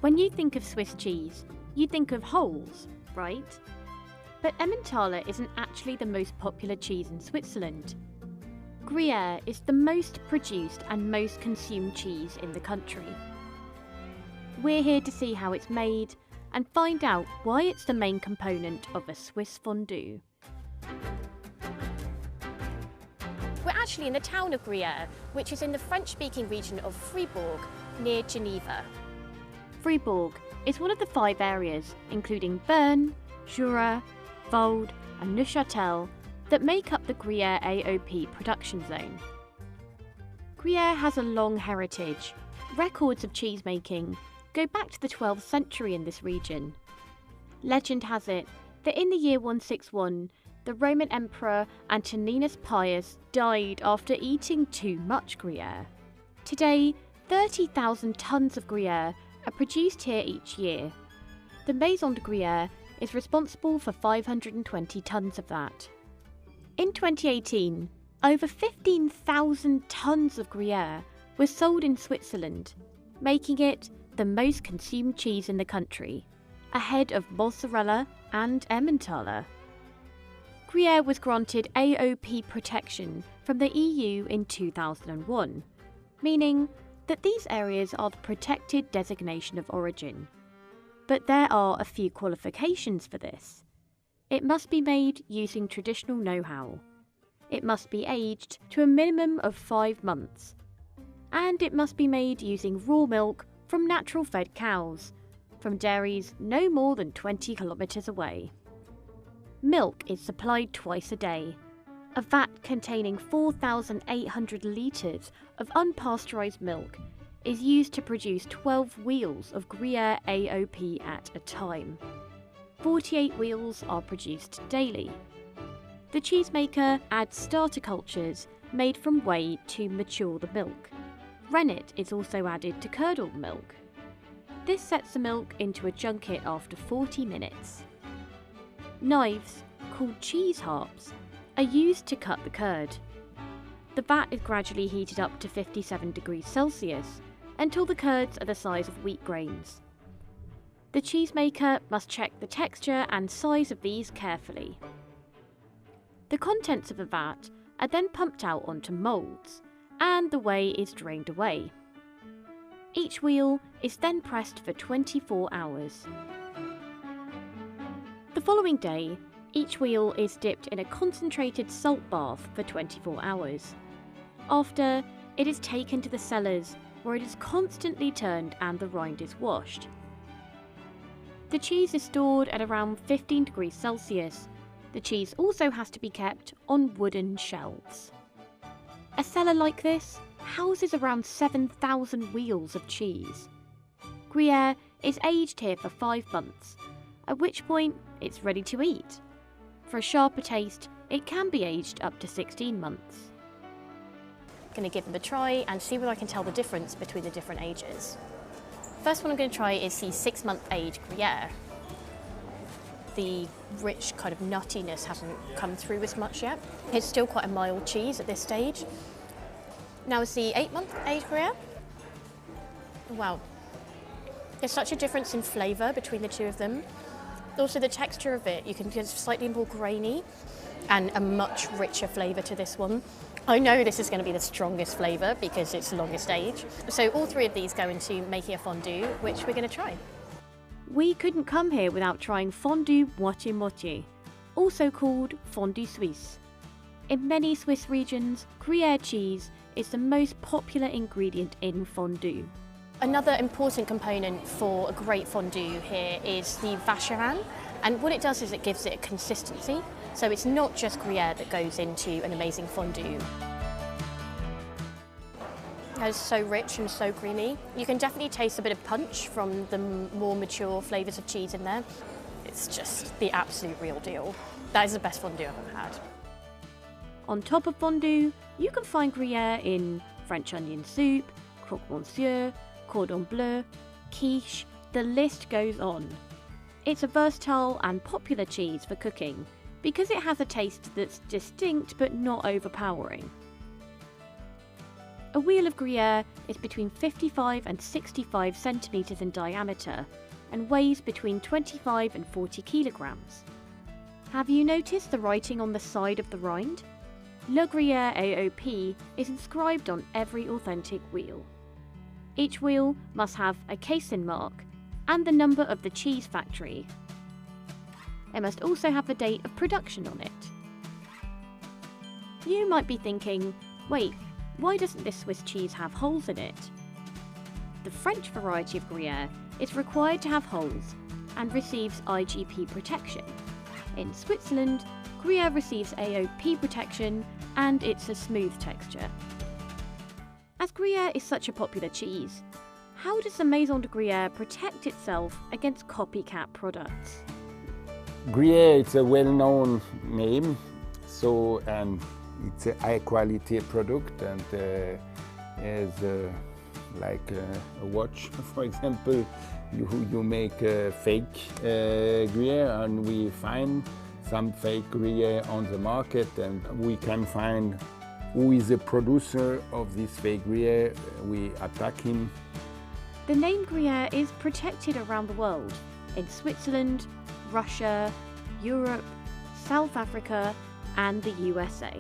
When you think of Swiss cheese, you think of holes, right? But Emmentaler isn't actually the most popular cheese in Switzerland. Gruyere is the most produced and most consumed cheese in the country. We're here to see how it's made and find out why it's the main component of a Swiss fondue. We're actually in the town of Gruyere, which is in the French-speaking region of Fribourg, near Geneva. Fribourg is one of the 5 areas, including Bern, Jura, Vaud and Neuchâtel, that make up the Gruyere AOP production zone. Gruyere has a long heritage. Records of cheesemaking go back to the 12th century in this region. Legend has it that in the year 161, the Roman Emperor Antoninus Pius died after eating too much Gruyere. Today, 30,000 tonnes of Gruyere are produced here each year. The Maison de Gruyere is responsible for 520 tonnes of that. In 2018, over 15,000 tonnes of Gruyere were sold in Switzerland, making it the most consumed cheese in the country, ahead of mozzarella and Emmentaler. Gruyere was granted AOP protection from the EU in 2001, meaning that these areas are the protected designation of origin. But there are a few qualifications for this. It must be made using traditional know-how. It must be aged to a minimum of 5 months. And it must be made using raw milk from natural fed cows, from dairies no more than 20 kilometres away. Milk is supplied twice a day. A vat containing 4,800 litres of unpasteurised milk is used to produce 12 wheels of Gruyere AOP at a time. 48 wheels are produced daily. The cheesemaker adds starter cultures made from whey to mature the milk. Rennet is also added to curdle the milk. This sets the milk into a junket after 40 minutes. Knives, called cheese harps, are used to cut the curd. The vat is gradually heated up to 57 degrees Celsius until the curds are the size of wheat grains. The cheesemaker must check the texture and size of these carefully. The contents of the vat are then pumped out onto moulds, and the whey is drained away. Each wheel is then pressed for 24 hours. The following day, each wheel is dipped in a concentrated salt bath for 24 hours. After, it is taken to the cellars where it is constantly turned and the rind is washed. The cheese is stored at around 15 degrees Celsius. The cheese also has to be kept on wooden shelves. A cellar like this houses around 7,000 wheels of cheese. Gruyere is aged here for 5 months, at which point it's ready to eat. For a sharper taste, it can be aged up to 16 months. I'm going to give them a try and see whether I can tell the difference between the different ages. First one I'm going to try is the 6-month age Gruyere. The rich kind of nuttiness hasn't come through as much yet. It's still quite a mild cheese at this stage. Now is the 8-month age Gruyere. Wow. There's such a difference in flavour between the two of them. Also the texture of it, you can get slightly more grainy and a much richer flavour to this one. I know this is going to be the strongest flavour because it's the longest age. So all 3 of these go into making a fondue, which we're going to try. We couldn't come here without trying fondue moitié-moitié, also called fondue suisse. In many Swiss regions, Gruyere cheese is the most popular ingredient in fondue. Another important component for a great fondue here is the vacherin, and what it does is it gives it a consistency, so it's not just Gruyere that goes into an amazing fondue. It's so rich and so creamy. You can definitely taste a bit of punch from the more mature flavours of cheese in there. It's just the absolute real deal. That is the best fondue I've ever had. On top of fondue, you can find Gruyere in French onion soup, croque monsieur, cordon bleu, quiche, the list goes on. It's a versatile and popular cheese for cooking because it has a taste that's distinct but not overpowering. A wheel of Gruyere is between 55 and 65 centimetres in diameter and weighs between 25 and 40 kilograms. Have you noticed the writing on the side of the rind? Le Gruyere AOP is inscribed on every authentic wheel. Each wheel must have a casing mark and the number of the cheese factory. It must also have the date of production on it. You might be thinking, wait, why doesn't this Swiss cheese have holes in it? The French variety of Gruyere is required to have holes and receives IGP protection. In Switzerland, Gruyere receives AOP protection and it's a smooth texture. As Gruyere is such a popular cheese, how does the Maison de Gruyere protect itself against copycat products? Gruyere is a well-known name, and it's a high-quality product, and as like a watch, for example, you make a fake Gruyere, and we find some fake Gruyere on the market, and we can find who is the producer of this fake Gruyere. We attack him. The name Gruyere is protected around the world, in Switzerland, Russia, Europe, South Africa, and the USA.